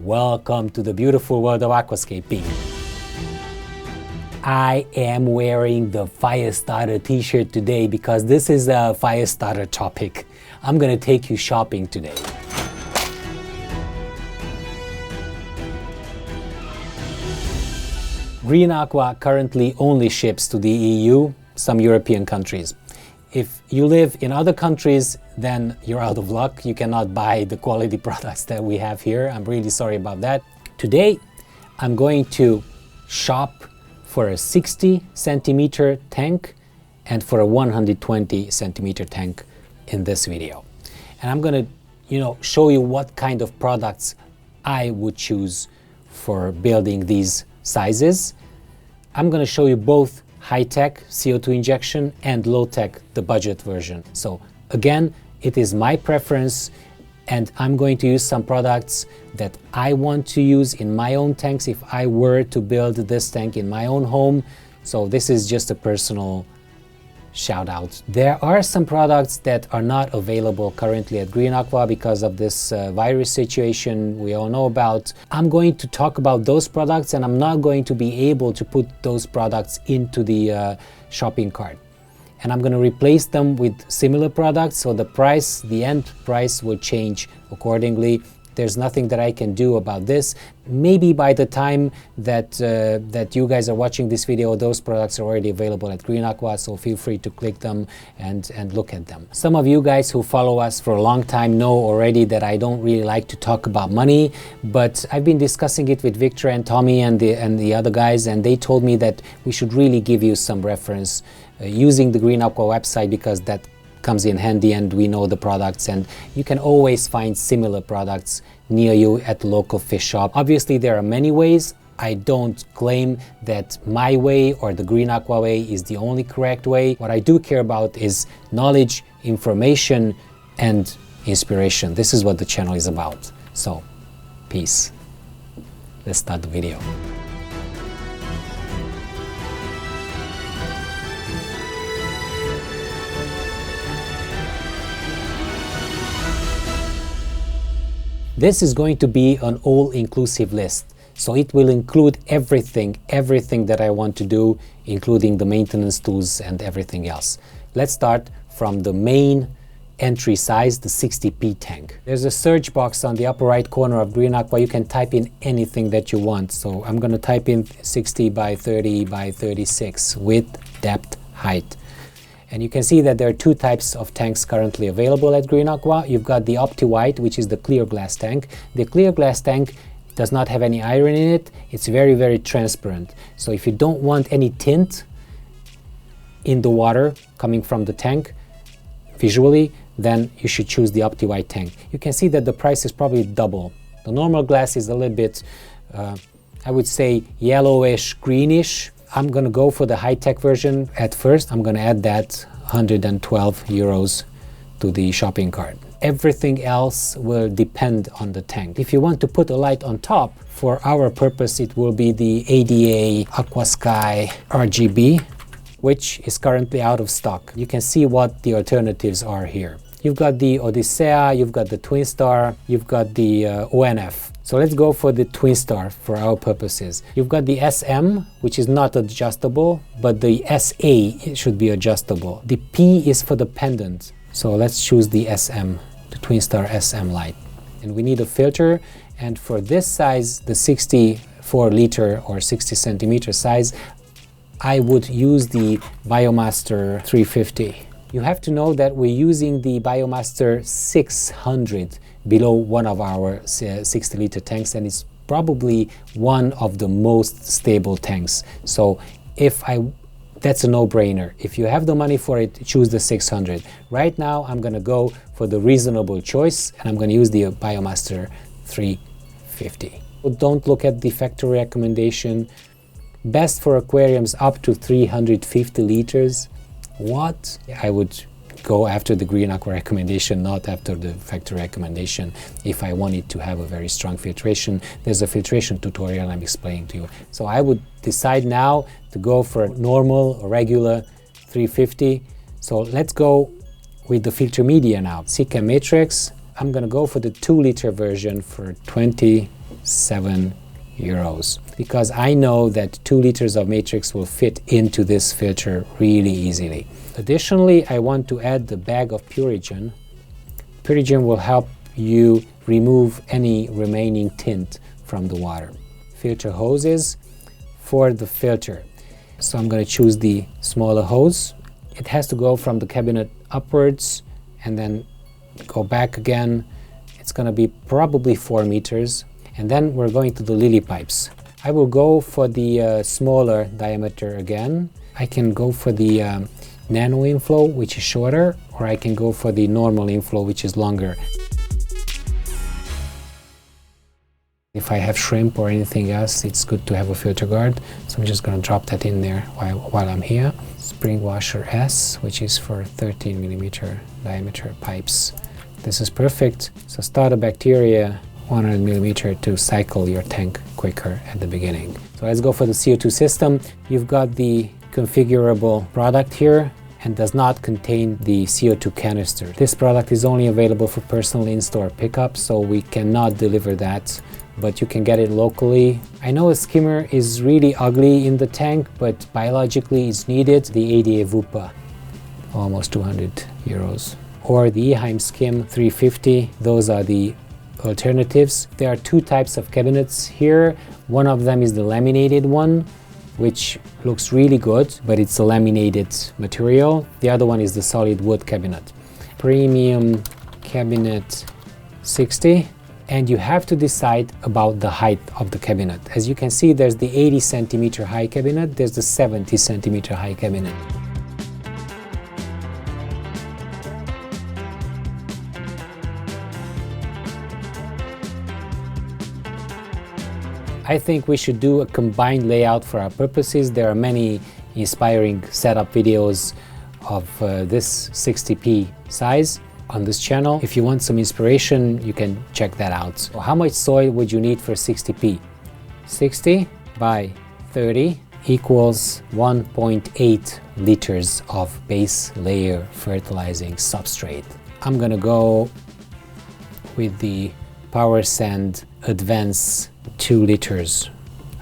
Welcome to the beautiful world of aquascaping. I am wearing the fire starter t-shirt today because this is a fire starter topic. I'm gonna take you shopping today. Green Aqua currently only ships to the EU, some European countries. If you live in other countries, then you're out of luck. You cannot buy the quality products that we have here. I'm really sorry about that. Today, I'm going to shop for a 60 centimeter tank and for a 120 centimeter tank in this video. And I'm gonna, show you what kind of products I would choose for building these sizes. I'm gonna show you both high-tech CO2 injection and low-tech, the budget version. So again, it is my preference, and I'm going to use some products that I want to use in my own tanks if I were to build this tank in my own home. So this is just a personal shout out. There are some products that are not available currently at Green Aqua because of this virus situation we all know about. I'm going to talk about those products, and I'm not going to be able to put those products into the shopping cart. And I'm going to replace them with similar products, so the end price will change accordingly. There's nothing that I can do about this. Maybe by the time that you guys are watching this video, those products are already available at Green Aqua, so feel free to click them and look at them. Some of you guys who follow us for a long time know already that I don't really like to talk about money, but I've been discussing it with Victor and Tommy and the other guys, and they told me that we should really give you some reference using the Green Aqua website, because that comes in handy and we know the products, and you can always find similar products near you at the local fish shop. Obviously there are many ways. I don't claim that my way or the Green Aqua way is the only correct way. What I do care about is knowledge, information, and inspiration. This is what the channel is about. So, peace. Let's start the video. This is going to be an all-inclusive list. So it will include everything that I want to do, including the maintenance tools and everything else. Let's start from the main entry size, the 60p tank. There's a search box on the upper right corner of Green Aqua. You can type in anything that you want. So I'm going to type in 60 by 30 by 36 width, depth, height. And you can see that there are two types of tanks currently available at Green Aqua. You've got the Opti-White, which is the clear glass tank. The clear glass tank does not have any iron in it. It's very, very transparent. So if you don't want any tint in the water coming from the tank visually, then you should choose the Opti-White tank. You can see that the price is probably double. The normal glass is a little bit, I would say, yellowish, greenish. I'm going to go for the high-tech version at first. I'm going to add that 112 euros to the shopping cart. Everything else will depend on the tank. If you want to put a light on top, for our purpose it will be the ADA Aquascape RGB, which is currently out of stock. You can see what the alternatives are here. You've got the Odyssea, you've got the Twin Star, you've got the ONF. So let's go for the Twin Star for our purposes. You've got the SM, which is not adjustable, but the SA should be adjustable. The P is for the pendant. So let's choose the SM, the Twin Star SM light. And we need a filter. And for this size, the 64 liter or 60 centimeter size, I would use the Biomaster 350. You have to know that we're using the Biomaster 600 below one of our 60 liter tanks, and it's probably one of the most stable tanks. So that's a no-brainer. If you have the money for it, choose the 600. Right now I'm going to go for the reasonable choice, and I'm going to use the Biomaster 350. Don't look at the factory recommendation. Best for aquariums up to 350 liters. What? I would go after the Green Aqua recommendation, not after the factory recommendation. If I wanted to have a very strong filtration, there's a filtration tutorial I'm explaining to you. So I would decide now to go for a normal or regular 350. So let's go with the filter media now. Sikka Matrix. I'm gonna go for the 2 liter version for 20 €7, because I know that 2 liters of matrix will fit into this filter really easily. Additionally, I want to add the bag of Purigen. Purigen will help you remove any remaining tint from the water. Filter hoses for the filter. So I'm going to choose the smaller hose. It has to go from the cabinet upwards and then go back again. It's going to be probably 4 meters. And then we're going to the lily pipes. I will go for the smaller diameter again. I can go for the Nano inflow, which is shorter, or I can go for the normal inflow, which is longer. If I have shrimp or anything else, it's good to have a filter guard. So I'm just going to drop that in there while I'm here. Spring washer S, which is for 13 millimeter diameter pipes. This is perfect. So start a bacteria 100 millimeter to cycle your tank quicker at the beginning. So let's go for the CO2 system. You've got the configurable product here and does not contain the CO2 canister. This product is only available for personal in-store pickup, so we cannot deliver that, but you can get it locally. I know a skimmer is really ugly in the tank, but biologically it's needed. The ADA VUPA, almost €200. Or the Eheim Skim 350, those are the alternatives. There are 2 types of cabinets here. One of them is the laminated one, which looks really good, but it's a laminated material. The other one is the solid wood cabinet. Premium cabinet 60. And you have to decide about the height of the cabinet. As you can see, there's the 80 centimeter high cabinet, there's the 70 centimeter high cabinet. I think we should do a combined layout for our purposes. There are many inspiring setup videos of this 60p size on this channel. If you want some inspiration, you can check that out. So how much soil would you need for 60p? 60 by 30 equals 1.8 liters of base layer fertilizing substrate. I'm gonna go with the Power Sand Advance 2 liters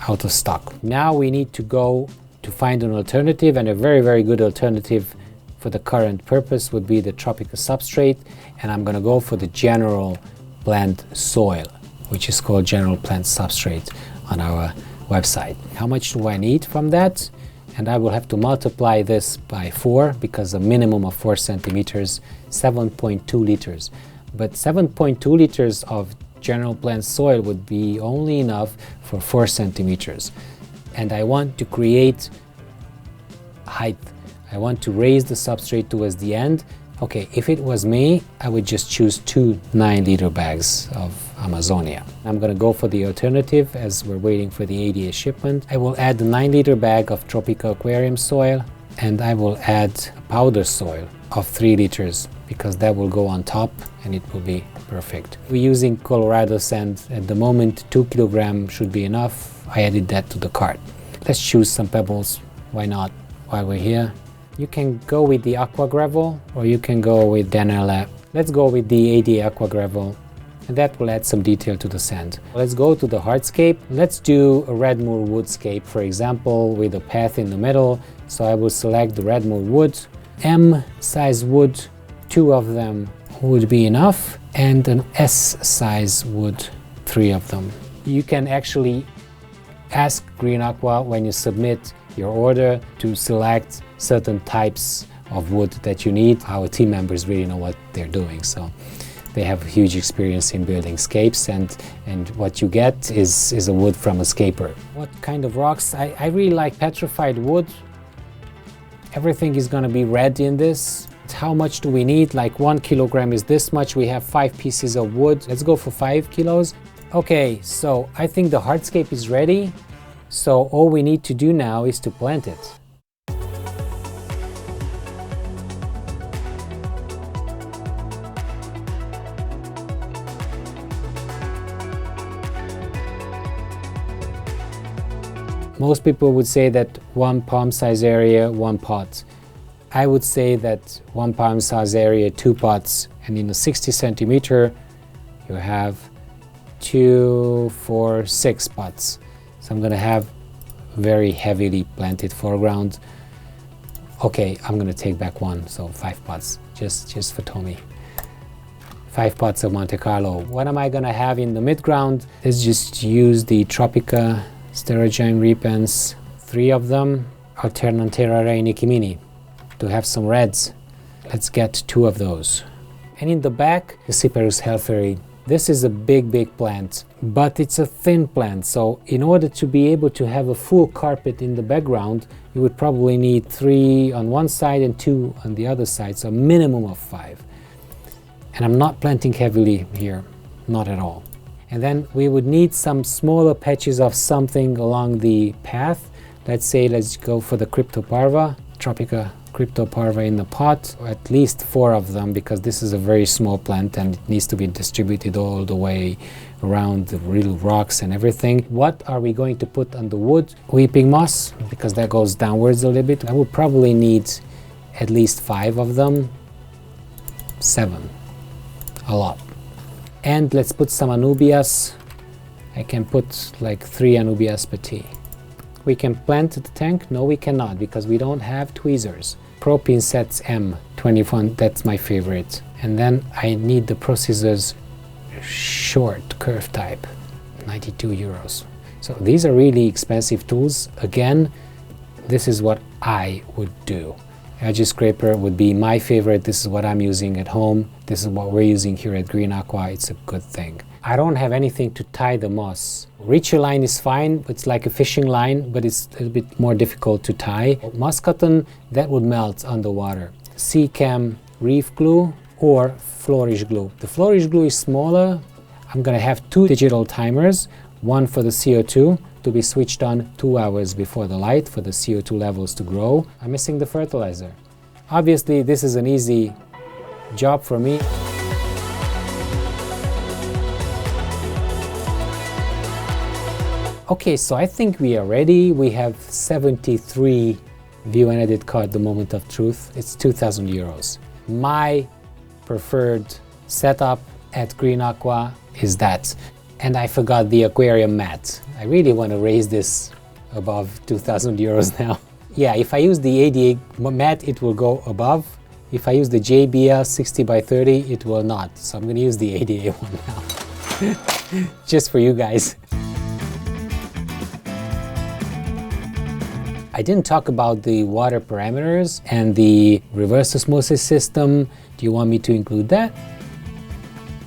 out of stock. Now we need to go to find an alternative, and a very good alternative for the current purpose would be the tropical substrate, and I'm going to go for the general plant soil, which is called general plant substrate on our website. How much do I need from that? And I will have to multiply this by 4 because a minimum of 4 centimeters, 7.2 liters. But 7.2 liters of general plant soil would be only enough for 4 centimeters. And I want to create height. I want to raise the substrate towards the end. Okay, if it was me, I would just choose 2 9-liter bags of Amazonia. I'm going to go for the alternative as we're waiting for the ADA shipment. I will add the 9-liter bag of tropical aquarium soil, and I will add powder soil of 3 liters because that will go on top and it will be perfect. We're using Colorado sand at the moment. 2 kilograms should be enough. I added that to the cart. Let's choose some pebbles. Why not? While we're here, you can go with the Aqua gravel or you can go with Danella. Let's go with the ADA Aqua gravel, and that will add some detail to the sand. Let's go to the hardscape. Let's do a Redmoor woodscape, for example, with a path in the middle. So I will select the Redmoor wood, M size wood, 2 of them would be enough, and an S size wood, 3 of them. You can actually ask Green Aqua when you submit your order to select certain types of wood that you need. Our team members really know what they're doing, so they have huge experience in building scapes, and what you get is a wood from a scaper. What kind of rocks? I really like petrified wood. Everything is going to be red in this. How much do we need? Like 1 kilogram is this much. We have 5 pieces of wood. Let's go for 5 kilos. Okay, so I think the hardscape is ready. So all we need to do now is to plant it. Most people would say that 1 palm size area, 1 pot. I would say that 1 palm size area, 2 pots, and in a 60 centimeter you have 2, 4, 6 pots. So I'm gonna have very heavily planted foreground. Okay, I'm gonna take back one, so 5 pots, just for Tommy. 5 pots of Monte Carlo. What am I gonna have in the midground? Let's just use the Tropica Sterogyme repens, 3 of them, Alternantera Rei Nikimini, to have some reds. Let's get 2 of those. And in the back, the Cyperus Helferi. This is a big plant, but it's a thin plant, so in order to be able to have a full carpet in the background, you would probably need 3 on one side and 2 on the other side, so a minimum of 5. And I'm not planting heavily here, not at all. And then we would need some smaller patches of something along the path. Let's say, let's go for the Cryptoparva, Tropica Cryptoparva in the pot, or at least 4 of them, because this is a very small plant and it needs to be distributed all the way around the real rocks and everything. What are we going to put on the wood? Weeping moss, because that goes downwards a little bit. I will probably need at least 5 of them, 7, a lot. And let's put some Anubias. I can put like 3 Anubias petit. We can plant the tank? No, we cannot, because we don't have tweezers. Pro Pincets M21, that's my favorite. And then I need the Pro Scissors short curve type, 92 euros. So these are really expensive tools. Again, this is what I would do. Edge scraper would be my favorite. This is what I'm using at home. This is what we're using here at Green Aqua. It's a good thing. I don't have anything to tie the moss. Reacher line is fine. It's like a fishing line, but it's a little bit more difficult to tie. Moss cotton, that would melt underwater. Seacam reef glue or flourish glue. The flourish glue is smaller. I'm gonna have 2 digital timers, one for the CO2 to be switched on 2 hours before the light for the CO2 levels to grow. I'm missing the fertilizer. Obviously, this is an easy job for me. Okay, so I think we are ready. We have 73 view and edit card, the moment of truth. It's 2,000 euros. My preferred setup at Green Aqua is that. And I forgot the aquarium mat. I really want to raise this above 2,000 euros now. Yeah, if I use the ADA mat, it will go above. If I use the JBL 60 by 30, it will not. So I'm going to use the ADA one now. Just for you guys. I didn't talk about the water parameters and the reverse osmosis system. Do you want me to include that?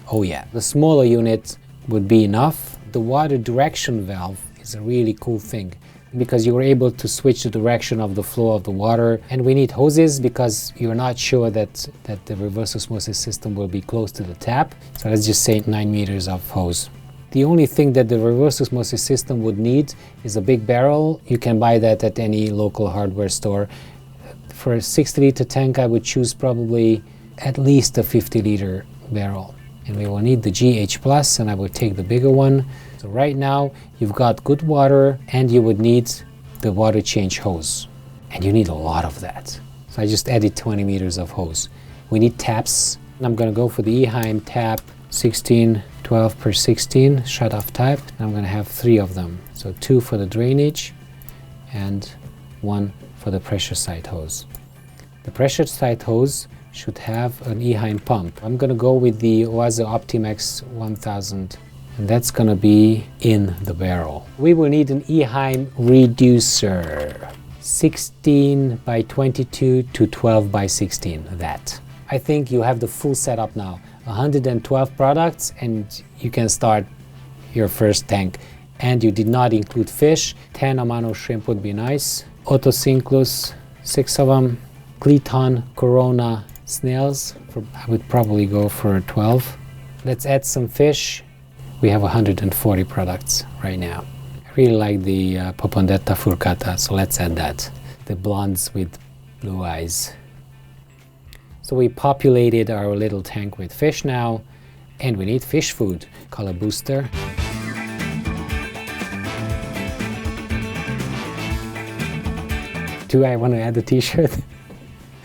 Oh yeah, the smaller unit would be enough. The water direction valve is a really cool thing because you are able to switch the direction of the flow of the water, and we need hoses because you're not sure that the reverse osmosis system will be close to the tap. So let's just say 9 meters of hose. The only thing that the reverse osmosis system would need is a big barrel. You can buy that at any local hardware store. For a 60-liter tank, I would choose probably at least a 50-liter barrel. And we will need the GH+, and I would take the bigger one. So right now, you've got good water, and you would need the water change hose. And you need a lot of that. So I just added 20 meters of hose. We need taps. I'm gonna go for the Eheim tap 16, 12 per 16 shut-off type. I'm going to have 3 of them. So 2 for the drainage and 1 for the pressure side hose. The pressure side hose should have an Eheim pump. I'm going to go with the Oase Optimax 1000, and that's going to be in the barrel. We will need an Eheim reducer, 16 by 22 to 12 by 16, that. I think you have the full setup now. 112 products and you can start your first tank. And you did not include fish. 10 Amano shrimp would be nice. Otocinclus, 6 of them. Cleton, Corona, snails. I would probably go for 12. Let's add some fish. We have 140 products right now. I really like the Popondetta furcata, so let's add that. The blondes with blue eyes. So we populated our little tank with fish now, and we need fish food. Color booster. Do I want to add a t-shirt?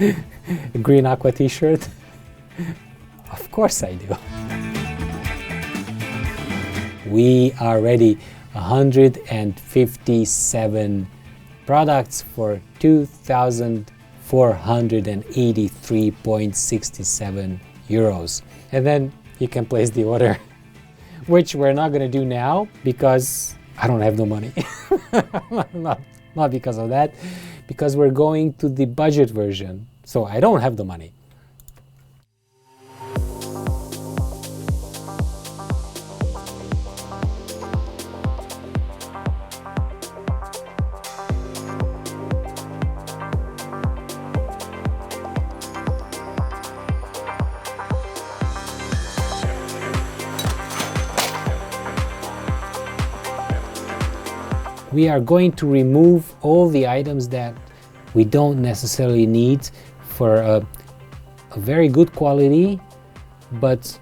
A Green Aqua t-shirt? Of course I do. we are ready. 157 products for 2,483.67 euros. And then you can place the order, which we're not going to do now because I don't have the money. not because of that, because we're going to the budget version. So I don't have the money. We are going to remove all the items that we don't necessarily need for a very good quality but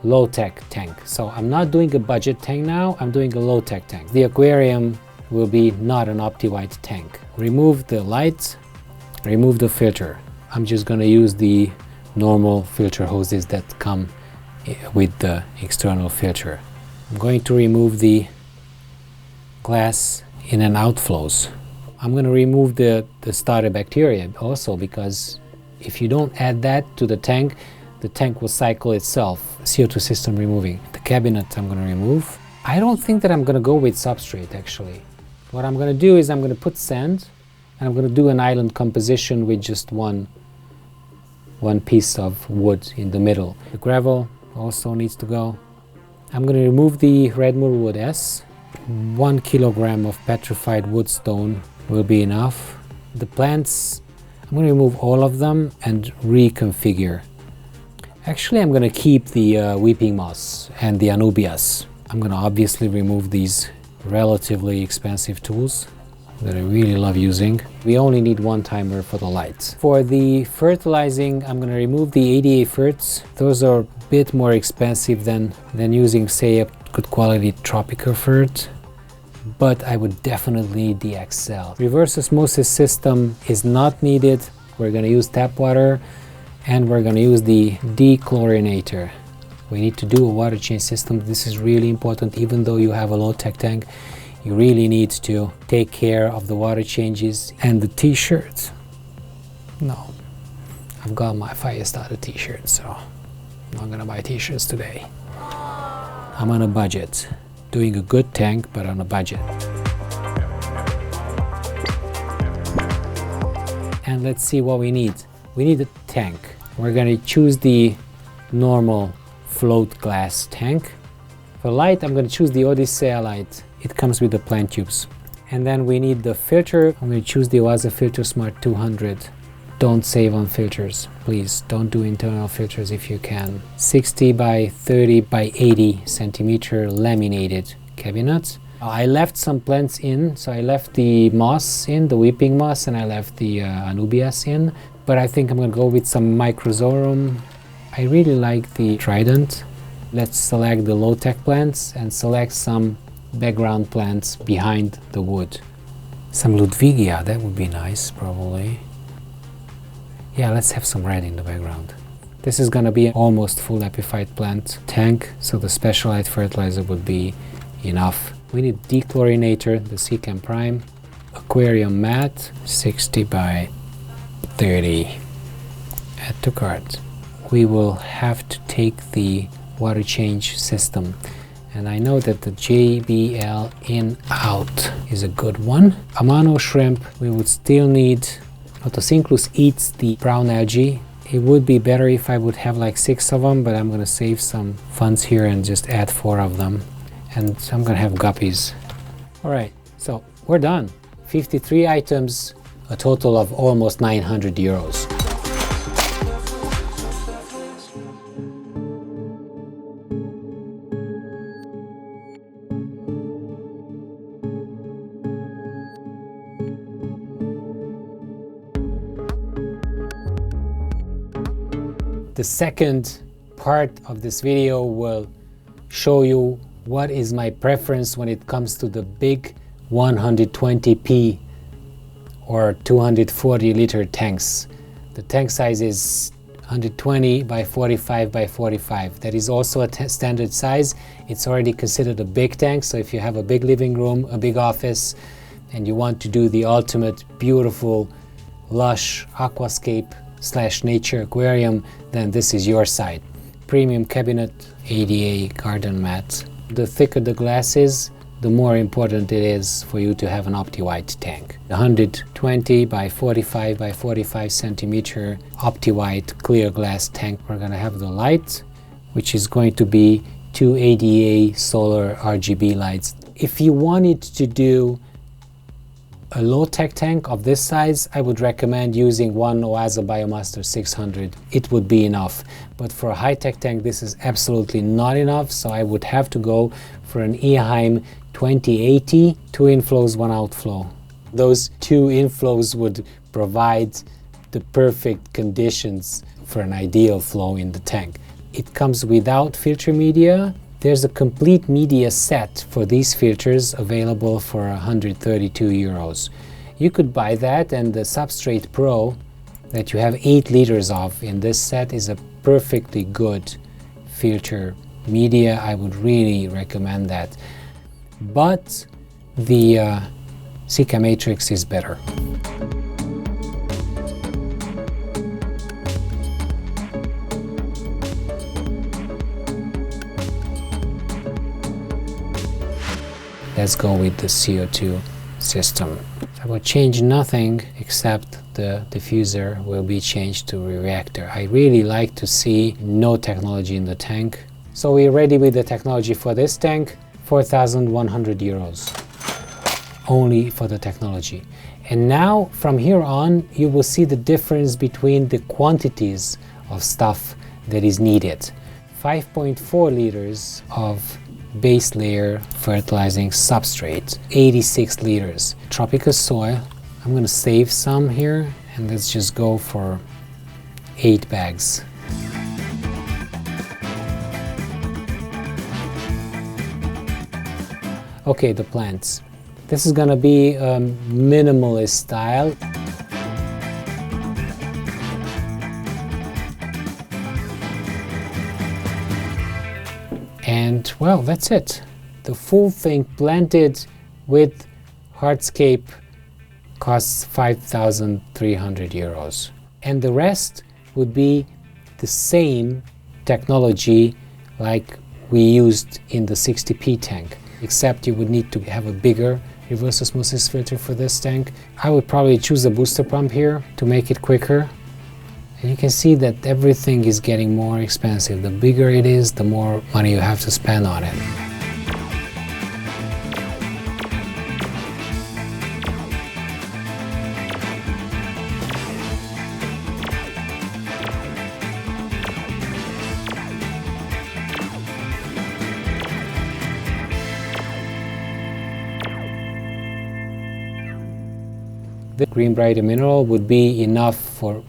low-tech tank. So I'm not doing a budget tank now, I'm doing a low-tech tank. The aquarium will be not an OptiWhite tank. Remove the light, remove the filter. I'm just going to use the normal filter hoses that come with the external filter. I'm going to remove the glass in and outflows. I'm going to remove the starter bacteria also, because if you don't add that to the tank will cycle itself. CO2 system removing. The cabinet I'm going to remove. I don't think that I'm going to go with substrate actually. What I'm going to do is I'm going to put sand and I'm going to do an island composition with just one piece of wood in the middle. The gravel also needs to go. I'm going to remove the Redmore Wood S. 1 kilogram of petrified wood stone will be enough. The plants, I'm going to remove all of them and reconfigure. Actually, I'm going to keep the weeping moss and the anubias. I'm going to obviously remove these relatively expensive tools that I really love using. We only need one timer for the lights. For the fertilizing, I'm going to remove the 88 ferts. Those are a bit more expensive than using, say, a good quality tropical fert, but I would definitely need the XL. Reverse osmosis system is not needed. We're going to use tap water and we're going to use the dechlorinator. We need to do a water change system. This is really important. Even though you have a low-tech tank, you really need to take care of the water changes. And the t-shirts, no, I've got my fire starter t-shirt, so I'm not gonna buy t-shirts today. I'm on a budget, doing a good tank, but on a budget. And let's see what we need. We need a tank. We're gonna choose the normal float glass tank. For light, I'm gonna choose the Odyssea light. It comes with the plant tubes. And then we need the filter. I'm gonna choose the Oasa Filter Smart 200. Don't save on filters, please. Don't do internal filters if you can. 60 by 30 by 80 centimeter laminated cabinet. I left some plants in, so I left the moss in, the weeping moss, and I left the anubias in. But I think I'm gonna go with some microzorum. I really like the trident. Let's select the low-tech plants and select some background plants behind the wood. Some Ludwigia, that would be nice, probably. Yeah, let's have some red in the background. This is gonna be an almost full epiphyte plant tank, so the specialized fertilizer would be enough. We need dechlorinator, the Secam Prime, aquarium mat, 60 by 30. Add to cart. We will have to take the water change system, and I know that the JBL in out is a good one. Amano shrimp, we would still need. Otocinclus eats the brown algae. It would be better if I would have like 6 of them, but I'm gonna save some funds here and just add 4 of them. And I'm gonna have guppies. All right, so we're done. 53 items, a total of almost 900 euros. The second part of this video will show you what is my preference when it comes to the big 120p or 240 liter tanks. The tank size is 120 by 45 by 45. That is also a standard size. It's already considered a big tank, so if you have a big living room, a big office, and you want to do the ultimate beautiful, lush aquascape / nature aquarium, then this is your side. Premium cabinet, ADA garden mat. The thicker the glass is, the more important it is for you to have an OptiWhite tank. 120 by 45 by 45 centimeter OptiWhite clear glass tank. We're going to have the light, which is going to be 2 ADA solar RGB lights. If you wanted to do a low-tech tank of this size, I would recommend using one Oasa Biomaster 600. It would be enough. But for a high-tech tank, this is absolutely not enough, so I would have to go for an Eheim 2080, 2 inflows, 1 outflow. Those 2 inflows would provide the perfect conditions for an ideal flow in the tank. It comes without filter media. There's a complete media set for these filters available for 132 euros. You could buy that, and the Substrate Pro that you have 8 liters of in this set is a perfectly good filter media. I would really recommend that. But the Sika Matrix is better. Let's go with the CO2 system. I will change nothing except the diffuser will be changed to a reactor. I really like to see no technology in the tank. So we're ready with the technology for this tank. 4,100 euros only for the technology. And now from here on you will see the difference between the quantities of stuff that is needed. 5.4 liters of base layer fertilizing substrate, 86 liters. Tropical soil, I'm going to save some here, and let's just go for 8 bags. Okay, the plants. This is going to be a minimalist style. And well, that's it. The full thing planted with hardscape costs 5,300 euros. And the rest would be the same technology like we used in the 60p tank, except you would need to have a bigger reverse osmosis filter for this tank. I would probably choose a booster pump here to make it quicker. And you can see that everything is getting more expensive. The bigger it is, the more money you have to spend on it. The green brighter mineral would be enough for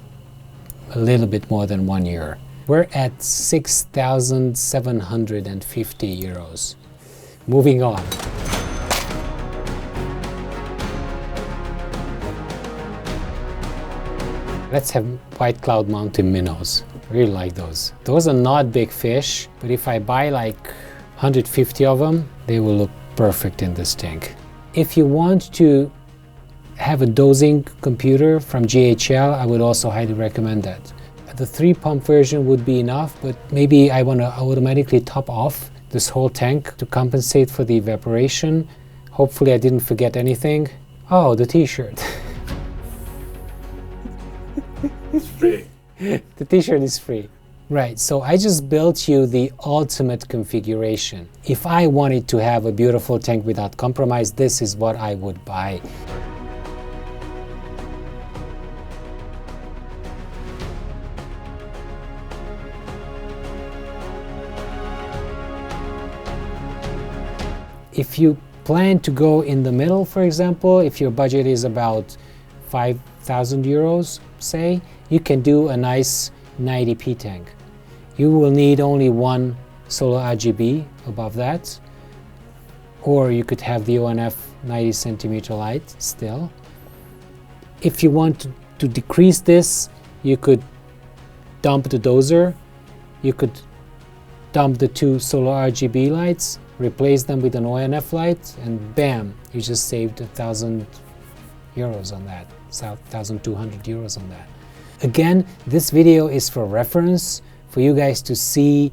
a little bit more than 1 year. We're at 6,750 euros. Moving on. Let's have white cloud mountain minnows. I really like those. Those are not big fish, but if I buy like 150 of them, they will look perfect in this tank. If you want to have a dosing computer from GHL, I would also highly recommend that. The 3-pump version would be enough, but maybe I want to automatically top off this whole tank to compensate for the evaporation. Hopefully I didn't forget anything. Oh, the t-shirt. It's free. The t-shirt is free. Right, so I just built you the ultimate configuration. If I wanted to have a beautiful tank without compromise, this is what I would buy. If you plan to go in the middle, for example, if your budget is about 5,000 euros, say, you can do a nice 90p tank. You will need only 1 solar RGB above that, or you could have the ONF 90 centimeter light still. If you want to decrease this, you could dump the dozer, you could dump the 2 solar RGB lights, replace them with an ONF light, and bam, you just saved €1,000 on that, 1,200 euros on that. Again, this video is for reference, for you guys to see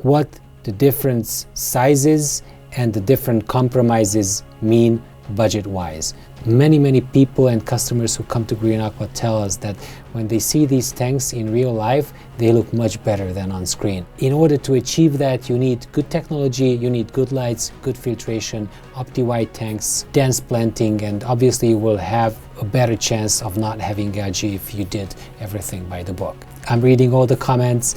what the different sizes and the different compromises mean budget-wise. Many people and customers who come to Green Aqua tell us that when they see these tanks in real life, they look much better than on screen. In order to achieve that, you need good technology, you need good lights, good filtration, opti-white tanks, dense planting, and obviously you will have a better chance of not having algae if you did everything by the book. I'm reading all the comments.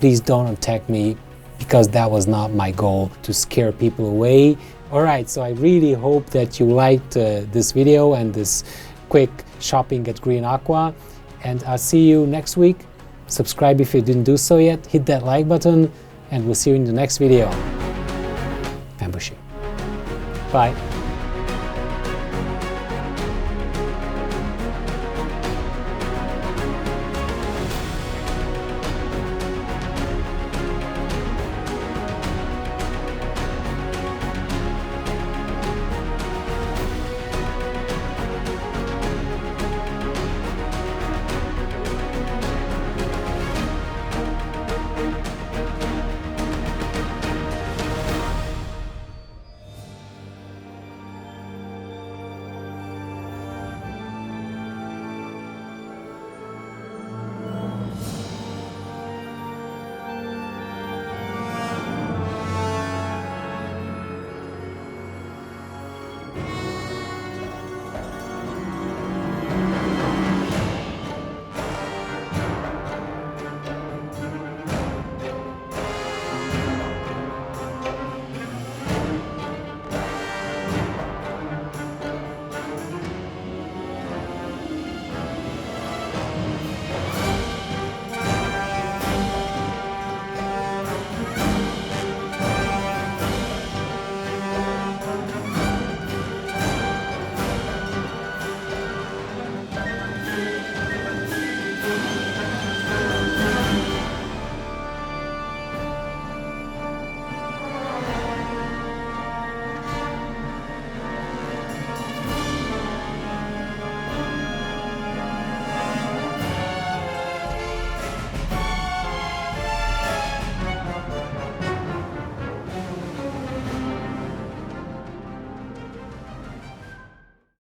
Please don't attack me, because that was not my goal, to scare people away. Alright, so I really hope that you liked this video and this quick shopping at Green Aqua, and I'll see you next week. Subscribe if you didn't do so yet, hit that like button, and we'll see you in the next video. Bambushi. Bye.